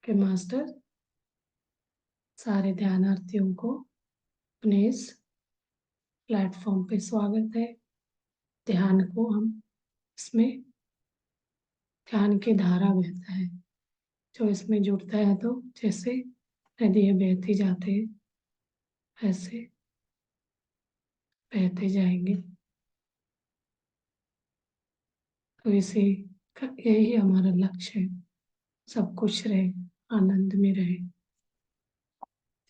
के मास्टर सारे ध्यानार्थियों को अपने इस प्लेटफॉर्म पे स्वागत है। ध्यान को हम इसमें ध्यान की धारा बहता है, जो इसमें जुड़ता है तो जैसे नदियाँ बहती जाते हैं ऐसे बहते जाएंगे। तो इसी का यही हमारा लक्ष्य है, सब कुछ रहे, आनंद में रहे,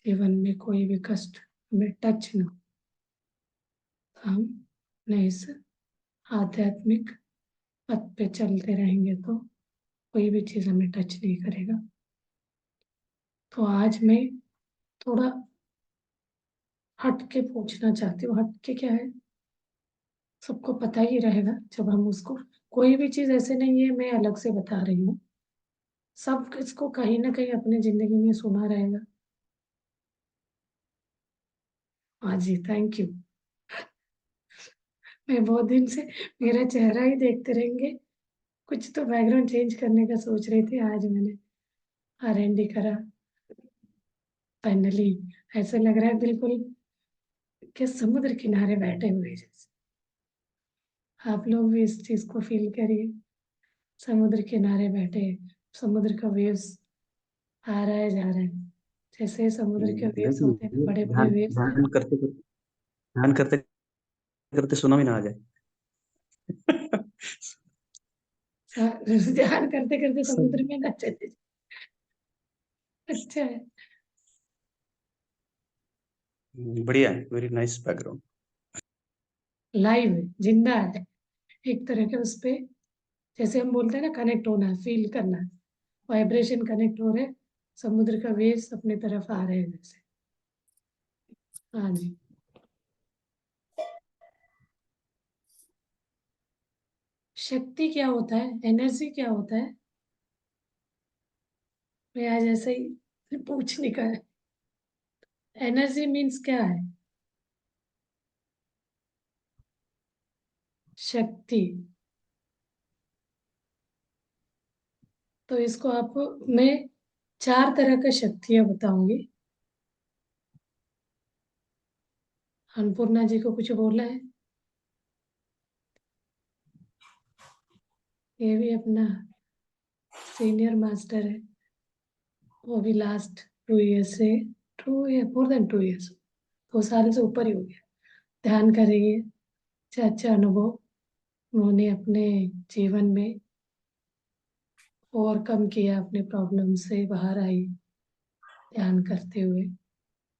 जीवन में कोई भी कष्ट हमें टच न हो। हम अपने इस आध्यात्मिक पथ पे चलते रहेंगे तो कोई भी चीज़ हमें टच नहीं करेगा। तो आज मैं थोड़ा हट के पूछना चाहती हूँ। हट के क्या है, सबको पता ही रहेगा जब हम उसको, कोई भी चीज़ ऐसे नहीं है मैं अलग से बता रही हूँ, सब इसको कहीं ना कहीं अपनी जिंदगी में सुना रहेगा। हाँ जी, थैंक यू। मैं बहुत दिन से मेरा चेहरा ही देखते रहेंगे, कुछ तो बैकग्राउंड चेंज करने का सोच रही थी, आज मैंने R&D करा फाइनली। ऐसा लग रहा है बिल्कुल कि समुद्र किनारे बैठे हुए जैसे। आप लोग भी इस चीज को फील करिए, समुद्र किनारे बैठे, समुद्र का वेव्स आ रहा है जा रहा है, जैसे समुद्र के वेव्स देख होते हैं, लीजिए, बड़े बड़े ध्यान वेव्स। ध्यान करते करते सुनामी ना आ जाए। ध्यान करते करते सब समुद्र में ना चले जाए। अच्छा है। बढ़िया है, वेरी नाइस बैकग्राउंड। लाइव है, जिंदा है, एक तरह के उस पे, जैसे हम बोलते हैं ना कनेक्ट होना है, फील करना है, वाइब्रेशन कनेक्ट हो रहे हैं, समुद्र का वेव्स अपने तरफ आ रहे हैं जैसे। हाँ जी। शक्ति क्या होता है, एनर्जी क्या होता है, मैं आज ऐसे ही पूछने का है। एनर्जी मीन्स क्या है? शक्ति। तो इसको आपको मैं 4 तरह का शक्तियां बताऊंगी। अन्नपूर्णा जी को कुछ बोला है? ये भी अपना सीनियर मास्टर है, वो भी लास्ट 2 ईयर से, 2 ईयर, मोर देन 2 ईयर्स, 2 साल से ऊपर ही हो गया ध्यान करेंगे। अच्छा अच्छा अनुभव उन्होंने अपने जीवन में ओवरकम किया, अपने प्रॉब्लम से बाहर आई ध्यान करते हुए,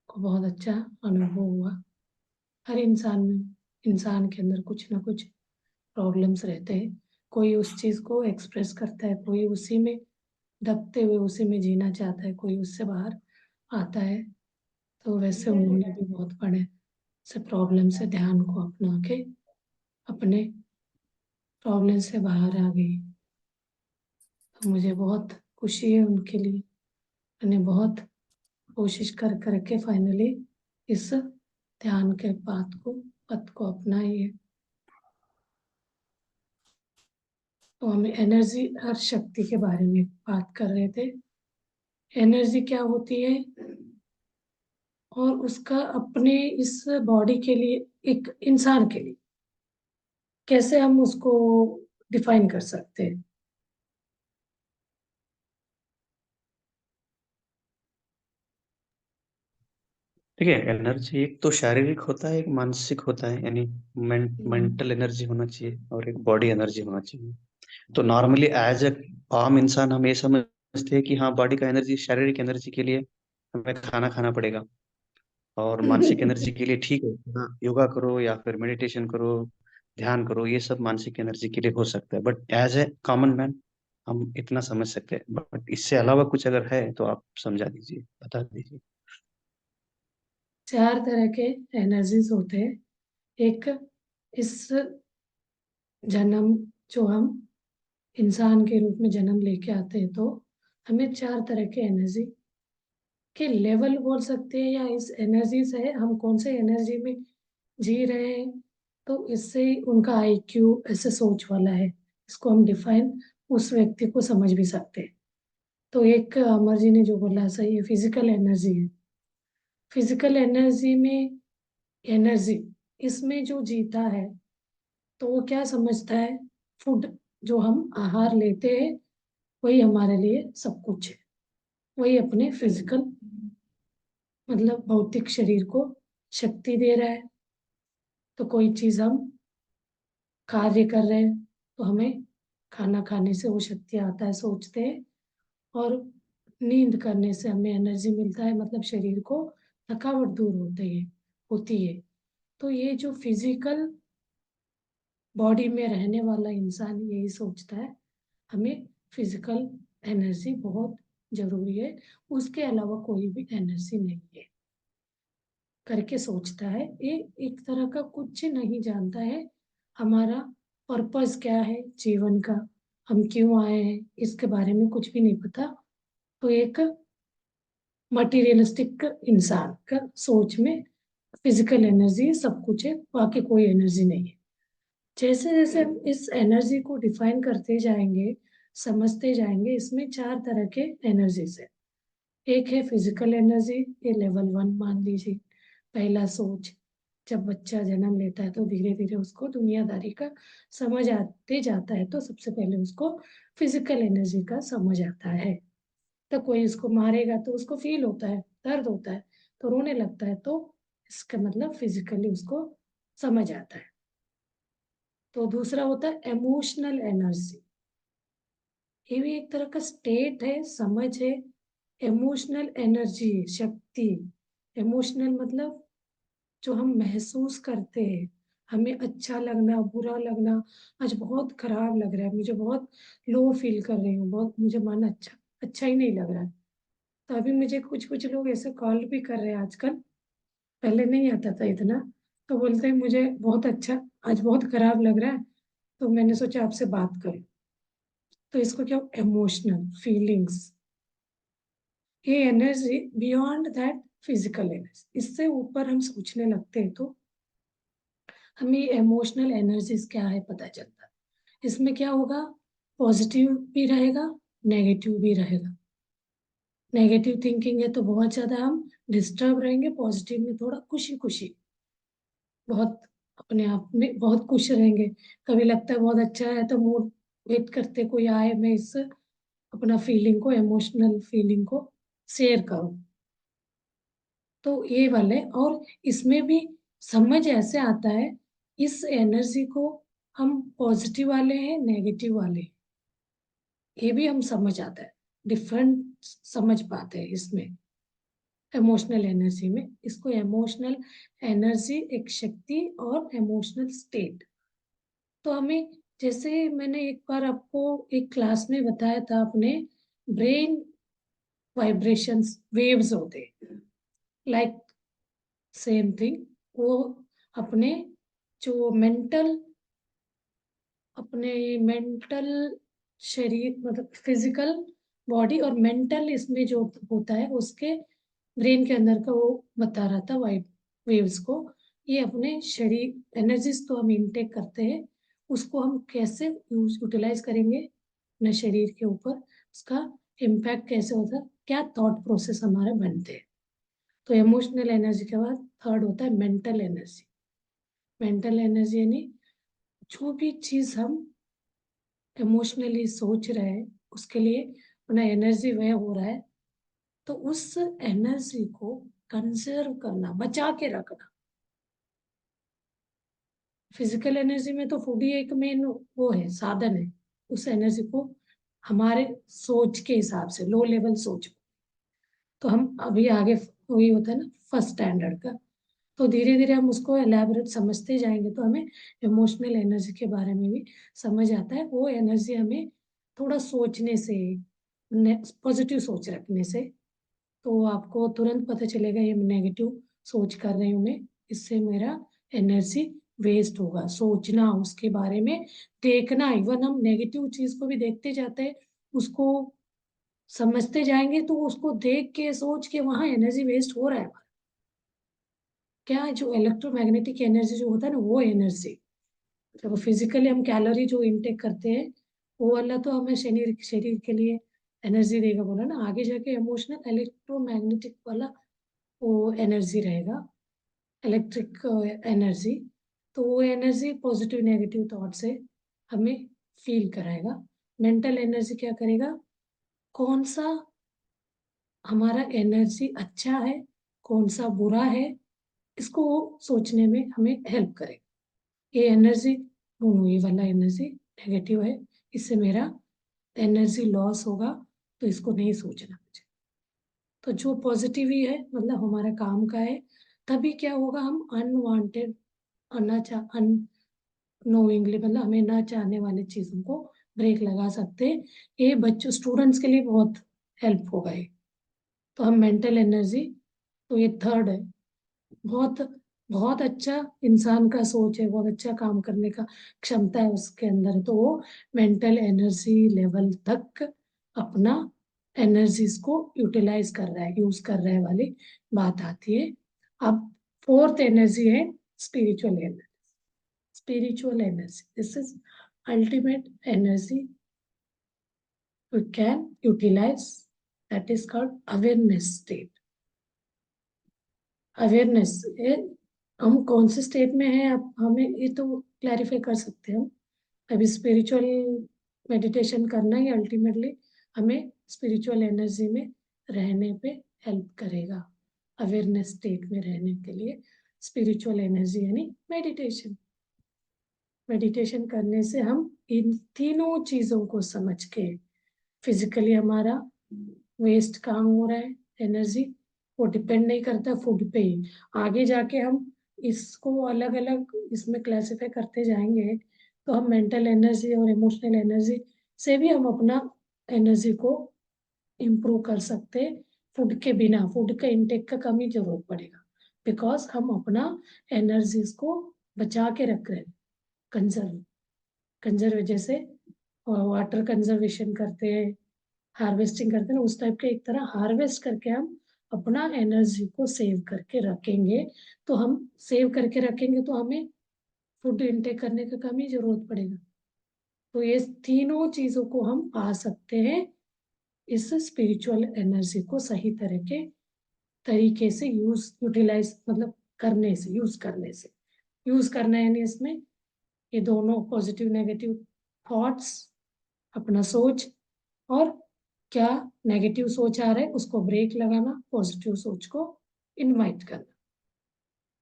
को बहुत अच्छा अनुभव हुआ। हर इंसान के अंदर कुछ ना कुछ प्रॉब्लम्स रहते हैं, कोई उस चीज को एक्सप्रेस करता है, कोई उसी में दबते हुए उसी में जीना चाहता है, कोई उससे बाहर आता है। तो वैसे उन्होंने भी बहुत बड़े से प्रॉब्लम से ध्यान को अपना के अपने प्रॉब्लम से बाहर आ गई। तो मुझे बहुत खुशी है उनके लिए, मैंने बहुत कोशिश कर करके फाइनली इस ध्यान के पथ को अपनाई है। तो हम एनर्जी और शक्ति के बारे में बात कर रहे थे। एनर्जी क्या होती है और उसका अपने इस बॉडी के लिए, एक इंसान के लिए कैसे हम उसको डिफाइन कर सकते हैं? ठीक है, एनर्जी एक तो शारीरिक होता है, एक मानसिक होता है, यानी मेंटल एनर्जी होना चाहिए और एक बॉडी एनर्जी होना चाहिए। तो नॉर्मली एज ए आम इंसान हम ये समझते हैं कि हाँ, बॉडी का एनर्जी, शारीरिक एनर्जी के लिए हमें खाना खाना पड़ेगा, और मानसिक एनर्जी के लिए ठीक है, हाँ, योगा करो या फिर मेडिटेशन करो, ध्यान करो, ये सब मानसिक एनर्जी के लिए हो सकता है। But as a common man हम इतना समझ सकते हैं, बट इससे अलावा कुछ अगर है तो आप समझा दीजिए, बता दीजिए। 4 तरह के एनर्जीज होते हैं। एक, इस जन्म, जो हम इंसान के रूप में जन्म लेके आते हैं तो हमें 4 तरह के एनर्जी के लेवल बोल सकते हैं, या इस एनर्जी से हम कौन से एनर्जी में जी रहे हैं, तो इससे उनका IQ ऐसे सोच वाला है, इसको हम डिफाइन उस व्यक्ति को समझ भी सकते हैं। तो एक अमर जी ने जो बोला सही है, फिजिकल एनर्जी है। फिजिकल एनर्जी में एनर्जी, इसमें जो जीता है तो वो क्या समझता है, फूड, जो हम आहार लेते हैं वही हमारे लिए सब कुछ है। वही अपने फिजिकल मतलब भौतिक शरीर को शक्ति दे रहा है। तो कोई चीज हम कार्य कर रहे हैं तो हमें खाना खाने से वो शक्ति आता है, सोचते हैं, और नींद करने से हमें एनर्जी मिलता है, मतलब शरीर को थकावट दूर होती है। तो ये जो फिजिकल बॉडी में रहने वाला इंसान यही सोचता है, हमें फिजिकल एनर्जी बहुत जरूरी है, उसके अलावा कोई भी एनर्जी नहीं है करके सोचता है। ये एक तरह का कुछ नहीं जानता है, हमारा पर्पस क्या है जीवन का, हम क्यों आए हैं, इसके बारे में कुछ भी नहीं पता। तो एक मटेरियलिस्टिक इंसान का सोच में फिजिकल एनर्जी सब कुछ है, बाकी कोई एनर्जी नहीं है। जैसे जैसे हम इस एनर्जी को डिफाइन करते जाएंगे, समझते जाएंगे, इसमें चार तरह के एनर्जीज है। एक है फिजिकल एनर्जी, ये लेवल 1 मान लीजिए। पहला सोच, जब बच्चा जन्म लेता है तो धीरे धीरे उसको दुनियादारी का समझ आते जाता है, तो सबसे पहले उसको फिजिकल एनर्जी का समझ आता है। तो कोई उसको मारेगा तो उसको फील होता है, दर्द होता है, तो रोने लगता है, तो इसका मतलब फिजिकली उसको समझ आता है। तो दूसरा होता है इमोशनल एनर्जी, ये भी एक तरह का स्टेट है, समझ है। इमोशनल एनर्जी, शक्ति। इमोशनल मतलब जो हम महसूस करते हैं, हमें अच्छा लगना, बुरा लगना, आज बहुत खराब लग रहा है, मुझे बहुत लो फील कर रही हूँ, बहुत मुझे मन अच्छा अच्छा ही नहीं लग रहा है। तो अभी मुझे कुछ कुछ लोग ऐसे कॉल भी कर रहे हैं आजकल, पहले नहीं आता था इतना। तो बोलते हैं मुझे बहुत अच्छा, आज बहुत खराब लग रहा है, तो मैंने सोचा आपसे बात करें। तो इसको क्या, इमोशनल फीलिंग्स, ये energy beyond that physical energy, इससे ऊपर हम सोचने लगते हैं तो हमें इमोशनल एनर्जीज क्या है पता चलता है। इसमें क्या होगा, पॉजिटिव भी रहेगा, नेगेटिव भी रहेगा। नेगेटिव थिंकिंग है तो बहुत ज्यादा हम डिस्टर्ब रहेंगे, पॉजिटिव में थोड़ा खुशी खुशी, बहुत अपने आप में बहुत खुश रहेंगे। कभी लगता है बहुत अच्छा है तो मूड वेट करते कोई आए, मैं इस अपना फीलिंग को, इमोशनल फीलिंग को शेयर करूं। तो ये वाले, और इसमें भी समझ ऐसे आता है, इस एनर्जी को हम पॉजिटिव वाले हैं, नेगेटिव वाले हैं, ये भी हम समझ आता है, डिफरेंट समझ पाते हैं इसमें। इमोशनल एनर्जी में इसको इमोशनल एनर्जी, एक शक्ति और इमोशनल स्टेट। तो हमें, जैसे मैंने एक बार आपको एक क्लास में बताया था, अपने ब्रेन वाइब्रेशंस वेव्स होते, लाइक सेम थिंग, वो अपने जो मेंटल शरीर, मतलब फिजिकल बॉडी और मेंटल, इसमें जो होता है उसके ब्रेन के अंदर का, वो बता रहा था वेव्स को। ये अपने शरीर एनर्जीज तो हम इनटेक करते हैं, उसको हम कैसे यूटिलाइज करेंगे अपने शरीर के ऊपर, उसका इम्पैक्ट कैसे होता है, क्या थॉट प्रोसेस हमारे बनते हैं। तो इमोशनल एनर्जी के बाद थर्ड होता है मेंटल एनर्जी। मेंटल एनर्जी यानी जो भी चीज हम इमोशनली सोच रहे हैं उसके लिए अपना एनर्जी व्यय हो रहा है, तो उस एनर्जी को कंजर्व करना, बचा के रखना। फिजिकल एनर्जी में तो फूड ही एक मेन वो है, साधन है उस एनर्जी को, हमारे सोच के हिसाब से, लो लेवल सोच। तो हम अभी आगे, वही होता है ना फर्स्ट स्टैंडर्ड का, तो धीरे धीरे हम उसको एलैबोरेट समझते जाएंगे तो हमें इमोशनल एनर्जी के बारे में भी समझ आता है। वो एनर्जी हमें थोड़ा सोचने से, पॉजिटिव सोच रखने से, तो आपको तुरंत पता चलेगा ये नेगेटिव सोच कर रही हूँ मैं, इससे मेरा एनर्जी वेस्ट होगा। सोचना उसके बारे में, देखना, इवन हम नेगेटिव चीज को भी देखते जाते हैं, उसको समझते जाएंगे तो उसको देख के सोच के वहां एनर्जी वेस्ट हो रहा है। क्या जो इलेक्ट्रोमैग्नेटिक एनर्जी जो होता है ना, वो एनर्जी, जब फिजिकली हम कैलोरी जो इनटेक करते हैं, वो वाला तो हमें शरीर शरीर के लिए एनर्जी देगा बोला ना, आगे जाके इमोशनल इलेक्ट्रोमैग्नेटिक वाला वो एनर्जी रहेगा, इलेक्ट्रिक एनर्जी। तो वो एनर्जी पॉजिटिव नेगेटिव थॉट से हमें फील कराएगा। मेंटल एनर्जी क्या करेगा, कौन सा हमारा एनर्जी अच्छा है, कौन सा बुरा है, इसको सोचने में हमें हेल्प करेगा। ये एनर्जी ये वाला एनर्जी नेगेटिव है, इससे मेरा एनर्जी लॉस होगा, तो इसको नहीं सोचना मुझे। तो जो पॉजिटिव ही है मतलब हमारा काम का है, तभी क्या होगा, हम अनवांटेड अननोइंगली मतलब हमें ना चाहने वाली चीजों को ब्रेक लगा सकते हैं। ये बच्चों स्टूडेंट्स के लिए बहुत हेल्प होगा ये। तो हम मेंटल एनर्जी, तो ये थर्ड है। बहुत बहुत अच्छा इंसान का सोच है, बहुत अच्छा काम करने का क्षमता है उसके अंदर, तो वो मेंटल एनर्जी लेवल तक अपना एनर्जीज को यूटिलाइज कर रहा है, यूज कर रहा है वाली बात आती है। अब फोर्थ एनर्जी है spiritual energy. Spiritual energy, this is ultimate energy we can utilize, that is called awareness state। Awareness, हम कौन से स्टेट में हैं, अब हमें ये तो क्लैरिफाई कर सकते हैं हम। अभी स्पिरिचुअल मेडिटेशन करना ही अल्टीमेटली हमें स्पिरिचुअल एनर्जी में रहने पे हेल्प करेगा। अवेयरनेस स्टेट में रहने के लिए स्पिरिचुअल एनर्जी यानी मेडिटेशन। मेडिटेशन करने से हम इन तीनों चीजों को समझ के, फिजिकली हमारा वेस्ट कहाँ हो रहा है एनर्जी, वो डिपेंड नहीं करता फूड पे ही। आगे जाके हम इसको अलग अलग इसमें क्लासिफाई करते जाएंगे, तो हम मेंटल एनर्जी और इमोशनल एनर्जी से भी हम अपना एनर्जी को इम्प्रूव कर सकते हैं। फूड के बिना, फूड का इंटेक का कम ही जरूरत पड़ेगा, बिकॉज हम अपना एनर्जीज को बचा के रख रहे हैं। कंजर्व कंजर्व जैसे वाटर कंजर्वेशन करते हैं, हार्वेस्टिंग करते हैं ना, उस टाइप के एक तरह हार्वेस्ट करके हम अपना एनर्जी को सेव करके रखेंगे। तो हम सेव करके रखेंगे तो हमें फूड इनटेक करने का कम ही जरूरत पड़ेगा। तो ये तीनों चीजों को हम पा सकते हैं इस स्पिरिचुअल एनर्जी को सही तरह के तरीके से यूटिलाइज मतलब करने से, यूज करना है यानी इसमें ये दोनों पॉजिटिव नेगेटिव थॉट्स, अपना सोच, और क्या नेगेटिव सोच आ रहा है उसको ब्रेक लगाना, पॉजिटिव सोच को इनवाइट करना।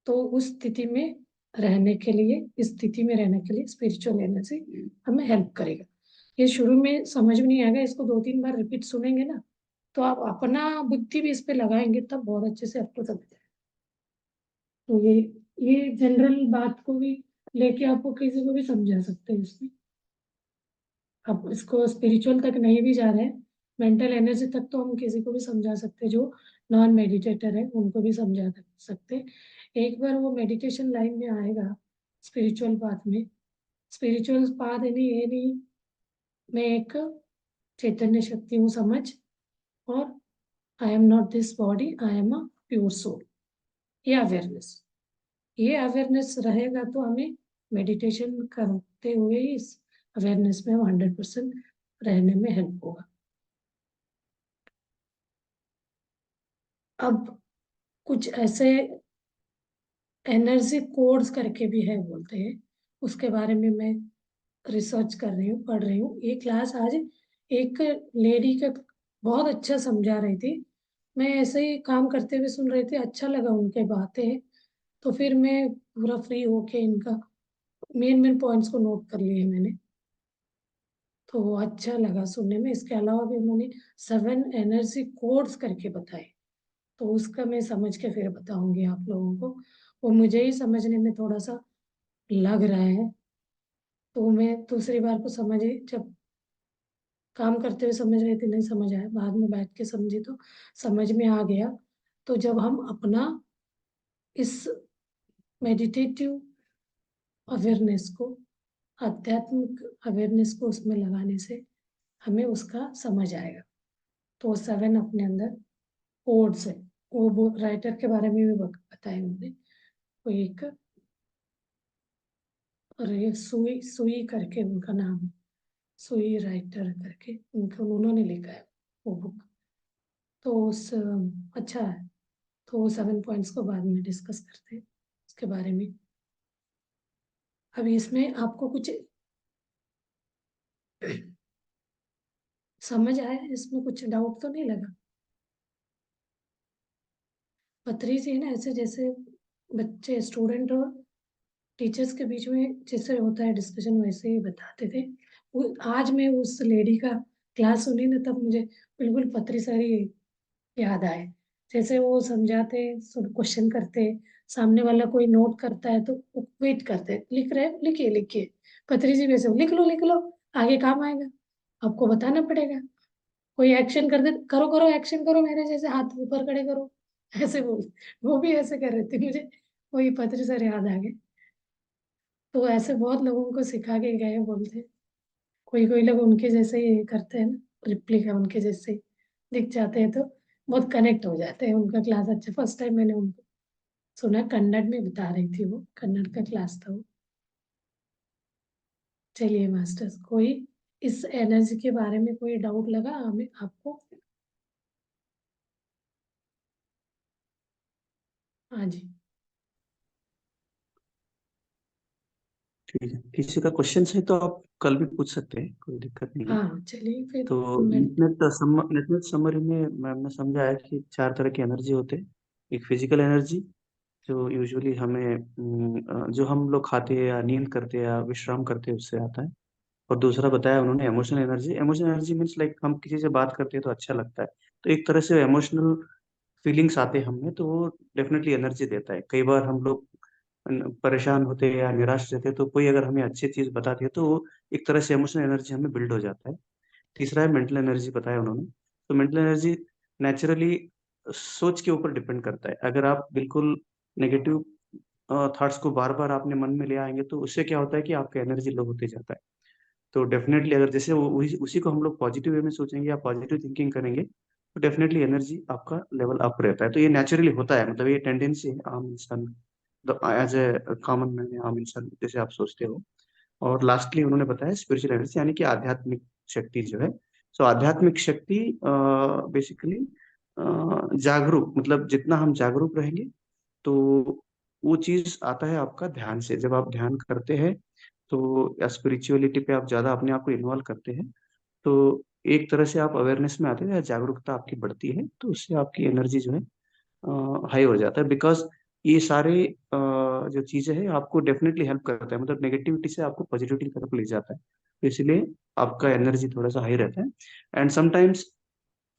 तो उस स्थिति में रहने के लिए, इस स्थिति में रहने के लिए स्पिरिचुअल एनर्जी हमें हेल्प करेगा। ये शुरू में समझ में नहीं आएगा, इसको 2-3 बार रिपीट सुनेंगे ना, तो आप अपना बुद्धि भी इस पे लगाएंगे तब बहुत अच्छे से आपको समझ आएगा। तो ये जनरल बात को भी लेके आपको किसी को भी समझा सकते हैं इसमें। अब इसको स्पिरिचुअल तक नहीं भी जा रहे हैं, मेंटल एनर्जी तक तो हम किसी को भी समझा सकते हैं, जो नॉन मेडिटेटर है उनको भी समझा सकते हैं। एक बार वो मेडिटेशन लाइन में आएगा, स्पिरिचुअल पाथ में, स्पिरिचुअल पाथ यानी ये नहीं मैं एक चैतन्य शक्ति हूँ समझ, और I am not this body, I am a pure soul, ये अवेयरनेस रहेगा तो हमें मेडिटेशन करते हुए इस अवेयरनेस में हम 100% रहने में हेल्प होगा। अब कुछ ऐसे एनर्जी कोड्स करके भी है बोलते हैं, उसके बारे में मैं रिसर्च कर रही हूँ, पढ़ रही हूँ। ये क्लास आज एक लेडी का बहुत अच्छा समझा रही थी, मैं ऐसे ही काम करते हुए सुन रही थी, अच्छा लगा उनके बातें, तो फिर मैं पूरा फ्री होके इनका मेन मेन पॉइंट्स को नोट कर लिए मैंने, तो अच्छा लगा सुनने में। इसके अलावा भी उन्होंने 7 एनर्जी कोड्स करके बताए, तो उसका मैं समझ के फिर बताऊंगी आप लोगों को। और मुझे ही समझने में थोड़ा सा लग रहा है, तो मैं दूसरी बार को समझी, जब काम करते हुए समझ रही थी नहीं समझ आया, बाद में बैठ के समझी तो समझ में आ गया। तो जब हम अपना इस मेडिटेटिव अवेयरनेस को, आध्यात्मिक अवेयरनेस को उसमें लगाने से हमें उसका समझ आएगा। तो 7 अपने अंदर कोड्स है, वो राइटर के बारे में भी बताया उन्होंने। वो एक, और ये सुई सुई करके उनका नाम है, सुई राइटर करके उनको उन्होंने लिखा है। वो बुक। तो उस अच्छा है, तो वो 7 पॉइंट्स को बाद में डिस्कस करते हैं उसके बारे में। अभी इसमें आपको कुछ समझ आया? इसमें कुछ डाउट तो नहीं लगा? पथरी से ना ऐसे जैसे बच्चे स्टूडेंट और टीचर्स के बीच में जैसे होता है डिस्कशन, वैसे ही बताते थे। आज मैं उस लेडी का क्लास सुनी ना, तब मुझे बिल्कुल पथरी सारी याद आए। जैसे वो समझाते, क्वेश्चन करते, सामने वाला कोई नोट करता है तो वेट करते, लिख रहे हैं, लिखिए लिखिए। पथरी जी वैसे लिख लो, आगे काम आएगा, आपको बताना पड़ेगा। कोई एक्शन कर दे, करो करो एक्शन करो, मेरे जैसे हाथ ऊपर खड़े करो, ऐसे बोल। वो भी ऐसे कर रहे थे, मुझे वही पथरी सर याद आ गए। तो ऐसे बहुत लोगों को सिखा के गए बोलते। कोई कोई लोग उनके जैसे ही करते हैं ना, रिप्लिका उनके जैसे ही दिख जाते हैं, तो बहुत कनेक्ट हो जाते हैं। उनका क्लास अच्छा, फर्स्ट टाइम मैंने उनको सुना, कन्नड़ में बता रही थी वो, कन्नड़ का क्लास था वो। चलिए मास्टर्स, कोई इस एनर्जी के बारे में कोई डाउट लगा हमें आपको? हाँ जी। ठीक है, किसी का क्वेश्चन है तो आप कल भी पूछ सकते हैं, कोई दिक्कत नहीं है। हाँ चलिए फिर। तो मैं नेटनेट समरी में मैम ने समझाया कि 4 तरह की एनर्जी होते हैं। एक फिजिकल एनर्जी, जो यूजुअली हमें जो हम लोग खाते हैं या नींद करते हैं या विश्राम करते हैं उससे आता है। और दूसरा बताया उन्होंने emotional energy. Emotional energy means like हम किसी से बात करते हैं तो अच्छा लगता है, तो एक तरह से इमोशनल फीलिंग्स आते हैं हमें, तो वो डेफिनेटली एनर्जी देता है। कई बार हम लोग परेशान होते हैं या निराश रहते हैं, तो कोई अगर हमें अच्छी चीज बताती है तो वो एक तरह से इमोशनल एनर्जी हमें बिल्ड हो जाता है। तीसरा है मेंटल एनर्जी, बताया उन्होंने। तो मेंटल एनर्जी नेचुरली सोच के ऊपर डिपेंड करता है। अगर आप बिल्कुल नेगेटिव थॉट्स को बार बार अपने मन में ले आएंगे तो उससे क्या होता है कि आपका एनर्जी लो होते जाता है। तो डेफिनेटली अगर जैसे उसी को हम लोग पॉजिटिव वे में सोचेंगे या पॉजिटिव थिंकिंग करेंगे तो डेफिनेटली एनर्जी आपका लेवल अप रहता है। तो ये नेचुरली होता है, मतलब ये टेंडेंसी है आम इंसान, एज ए कॉमन मैन, आम इंसान जैसे आप सोचते हो। और लास्टली उन्होंने बताया स्पिरिचुअल एनर्जी, यानी कि आध्यात्मिक शक्ति जो है। सो आध्यात्मिक शक्ति बेसिकली जागरूक, मतलब जितना हम जागरूक रहेंगे तो वो चीज आता है आपका ध्यान से। जब आप ध्यान करते हैं तो या स्पिरिचुअलिटी पे आप ज्यादा अपने आप को इन्वॉल्व करते हैं तो एक तरह से आप अवेयरनेस में आते हैं या जागरूकता आपकी बढ़ती है, तो उससे आपकी एनर्जी जो है हाई हो जाता है। बिकॉज ये सारे जो चीजें हैं आपको डेफिनेटली हेल्प करता है, मतलब नेगेटिविटी से आपको पॉजिटिविटी की तरफ ले जाता है, तो इसलिए आपका एनर्जी थोड़ा सा हाई रहता है। एंड समटाइम्स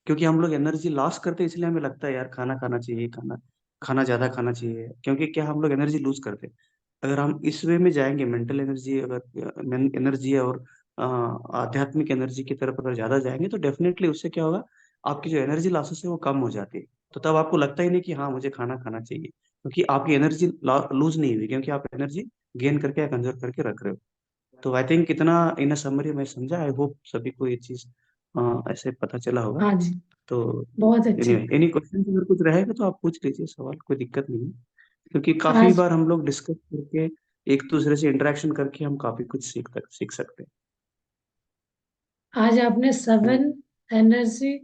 क्योंकि हम लोग एनर्जी लॉस करते हैं, इसलिए हमें लगता है यार खाना खाना चाहिए, खाना खाना ज्यादा खाना चाहिए, क्योंकि क्या हम लोग एनर्जी लूज करते हैं। अगर हम इस वे में जाएंगे, मेंटल एनर्जी अगर एनर्जी और आध्यात्मिक एनर्जी की तरफ अगर ज्यादा जाएंगे तो डेफिनेटली उससे क्या होगा, आपकी जो एनर्जी लॉसेस है वो कम हो जाती है। तो तब आपको लगता ही नहीं कि हाँ मुझे खाना खाना चाहिए, क्योंकि आपकी एनर्जी लूज नहीं हुई, क्योंकि आप एनर्जी गेन करके या कंजर्व करके रख रहे हो। तो आई थिंक इतना इन समरी मैं समझा। आई होप सभी को ये चीज ऐसे पता चला होगा। हाँ जी, तो बहुत अच्छी। एनीवे एनी क्वेश्चन अगर कुछ रहेगा तो आप पूछ लीजिए सवाल, कोई दिक्कत नहीं है। क्योंकि काफी आज बार हम लोग डिस्कस करके एक दूसरे से इंटरेक्शन करके हम काफी कुछ सीख सकते आज आपने हैं। 7 एनर्जी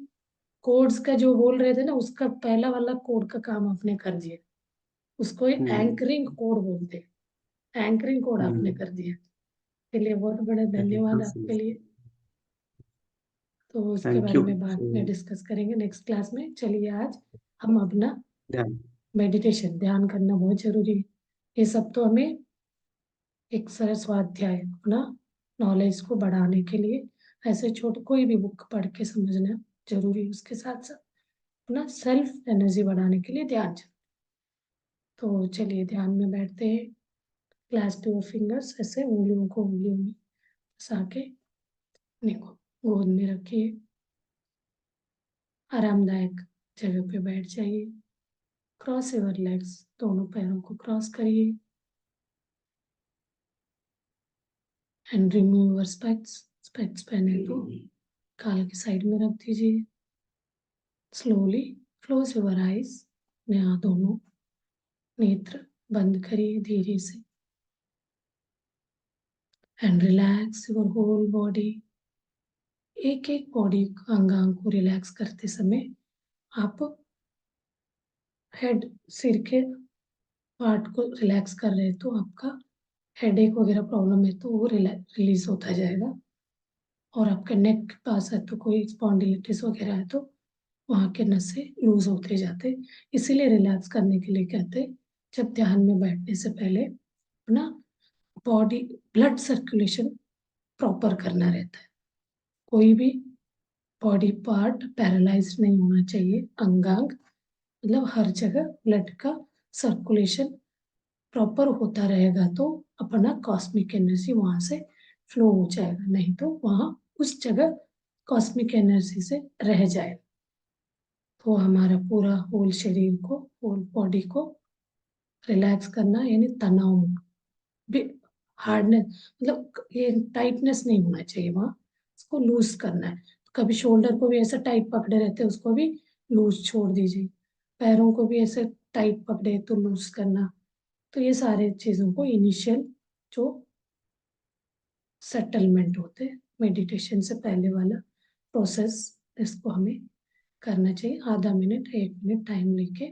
कोड्स का जो बोल रहे थे ना, उसका पहला वाला कोड का काम आपने कर दिया। उसको हम्म। एंकरिंग कोड बोलते हैं। एंकरिंग कोड आपने हम्म। कर दिया, इसके लिए बहुत बड़ा धन्यवाद आपके लिए। तो उसके थैंक बारे यू। में बाद में डिस्कस करेंगे नेक्स्ट क्लास में। चलिए आज हम अपना ध्यान। मेडिटेशन, ध्यान करना बहुत जरूरी है। ये सब तो हमें एक सरल स्वाध्याय अपना नॉलेज को बढ़ाने के लिए, ऐसे छोटे कोई भी बुक पढ़ के समझना जरूरी है, उसके साथ साथ अपना सेल्फ एनर्जी बढ़ाने के लिए ध्यान तो चलिए ध्यान में बैठते हैं। क्लास्प योर फिंगर्स, ऐसे उंगलियों को उंगलियों में फंसा के अपने को गोद में रखिए। आरामदायक जगह पे बैठ जाइए। क्रॉस योर लेग्स, दोनों पैरों को क्रॉस करिए। And remove your specs, specs पहने तो काल की साइड में रख दीजिए। स्लोली क्लोज योर आईज, यहाँ दोनों नेत्र बंद करिए धीरे से। And relax your whole body. एक एक बॉडी अंग को रिलैक्स करते समय आप हेड, सिर के पार्ट को रिलैक्स कर रहे हैं तो आपका हेडेक वगैरह प्रॉब्लम है तो वो रिलीज होता जाएगा। और आपके नेक के पास है तो कोई स्पॉन्डिलिटिस वगैरह है तो वहाँ के नसें लूज होते जाते, इसीलिए रिलैक्स करने के लिए कहते जब ध्यान में बैठने से पहले अपना बॉडी ब्लड सर्कुलेशन प्रॉपर करना रहता है। कोई भी बॉडी पार्ट पैरालाइज नहीं होना चाहिए, अंगांग मतलब हर जगह ब्लड का सर्कुलेशन प्रॉपर होता रहेगा तो अपना कॉस्मिक एनर्जी वहां से फ्लो हो जाएगा, नहीं तो वहां उस जगह कॉस्मिक एनर्जी से रह जाएगा। तो हमारा पूरा होल शरीर को, होल बॉडी को रिलैक्स करना यानी तनाव भी, हार्डनेस मतलब ये टाइटनेस नहीं होना चाहिए वहां, उसको लूज करना है। कभी शोल्डर को भी ऐसे टाइट पकड़े रहते हैं उसको भी लूज छोड़ दीजिए, पैरों को भी ऐसे टाइट पकड़े तो लूज करना। तो ये सारे चीजों को इनिशियल जो सेटलमेंट होते हैं मेडिटेशन से पहले वाला प्रोसेस, इसको हमें करना चाहिए। आधा मिनट 1 मिनट टाइम लेके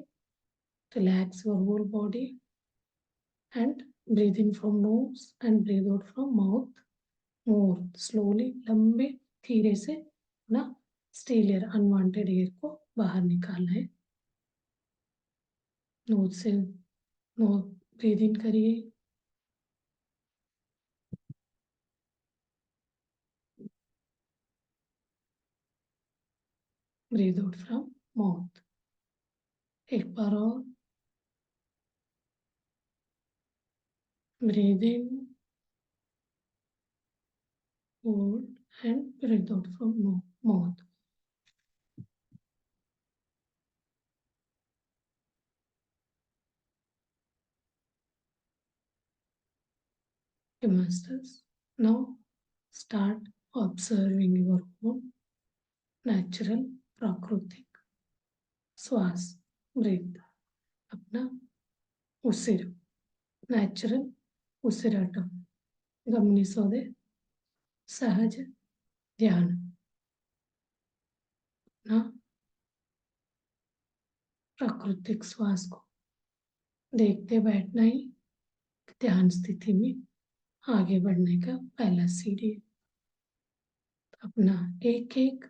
relax your whole body and breathe in from nose and breathe out from mouth more slowly, लंबे धीरे से ना स्टील एयर, अनवांटेड एयर को बाहर निकालना है। नोज से नो ब्रीथ इन करिए, ब्रीथ आउट फ्रॉम माउथ। एक बार और, breathe in, hold and breathe out from mouth. Masters, now start observing your own natural प्राकृतिक श्वास, ब्रीथ, अपना उसिर, ನ್ಯಾಚುರಲ್ ಉಸಿರಾಟ ಗಮನಿಸೋದೆ ಸಹಜ ಧ್ಯಾನ ना प्राकृतिक श्वास को देखते बैठना ही ध्यान स्थिति में आगे बढ़ने का पहला सीढ़ी है। अपना एक एक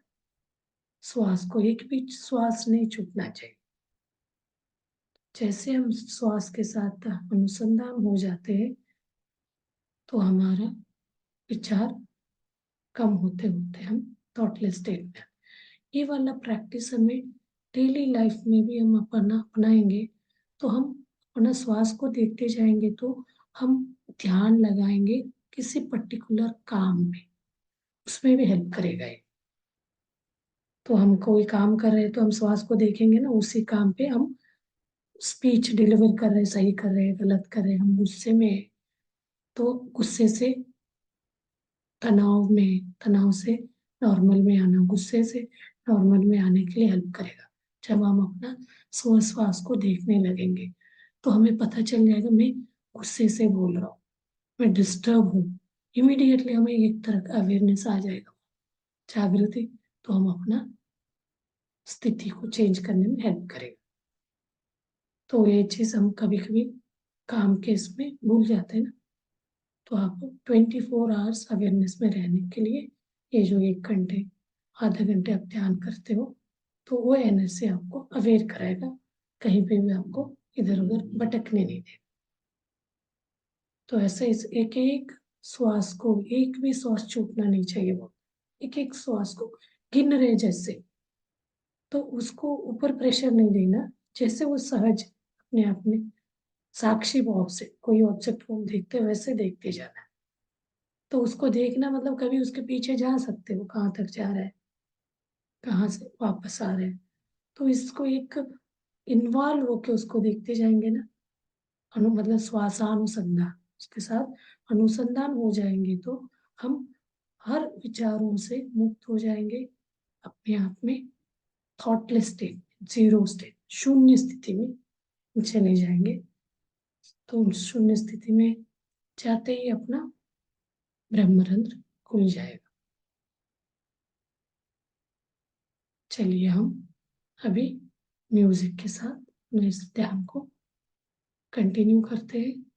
श्वास को, एक भी श्वास नहीं छूटना चाहिए। जैसे हम श्वास के साथ अनुसंधान हो जाते हैं तो हमारा विचार कम होते होते हम थॉटलेस स्टेट में, ये वाला प्रैक्टिस हमें डेली लाइफ में भी हम अपनाएंगे तो हम अपना श्वास को देखते जाएंगे तो हम ध्यान लगाएंगे किसी पर्टिकुलर काम में, उसमें भी हेल्प करेगा ये। तो हम कोई काम कर रहे हैं तो हम श्वास को देखेंगे ना, उसी काम पे हम स्पीच डिलीवर कर रहे, सही कर रहे, गलत कर रहे, हम गुस्से में हैं, तो गुस्से से तनाव से नॉर्मल में आना, गुस्से से नॉर्मल में आने के लिए हेल्प करेगा। जब हम अपना श्वास को देखने लगेंगे तो हमें पता चल जाएगा मैं गुस्से से बोल रहा हूँ, मैं डिस्टर्ब हूँ, इमीडिएटली हमें एक तरह का अवेयरनेस आ जाएगा, जागृति। तो हम अपना स्थिति को चेंज करने में हेल्प करेगा। तो ये चीज हम कभी कभी काम के इसमें भूल जाते हैं ना, तो आप 24 आवर्स अवेयरनेस में रहने के लिए ये जो 1 घंटे आधे घंटे आप ध्यान करते हो तो वो एनर्जी आपको अवेयर कराएगा, कहीं पे भी आपको इधर उधर भटकने नहीं देगा। तो ऐसे इस एक एक श्वास को, एक भी श्वास छूटना नहीं चाहिए, वो एक एक श्वास को गिन रहे जैसे, तो उसको ऊपर प्रेशर नहीं देना, जैसे वो सहज अपने आप में साक्षी भाव से कोई ऑब्जेक्ट को हम देखते हैं वैसे देखते जाना है। तो उसको देखना मतलब कभी उसके पीछे जा सकते हो, कहाँ तक जा रहा है, कहाँ से वापस आ रहा है। तो इसको एक इन्वॉल्व होके उसको देखते जाएंगे ना, मतलब श्वासानुसंधान, उसके साथ अनुसंधान हो जाएंगे तो हम हर विचारों से मुक्त हो जाएंगे, अपने आप में थॉटलेस स्टेट, जीरो स्टेट, शून्य स्थिति में चले जाएंगे। तो शून्य स्थिति में जाते ही अपना ब्रह्मरंध्र खुल जाएगा। चलिए हम अभी म्यूजिक के साथ अपने इस ध्यान को कंटिन्यू करते हैं।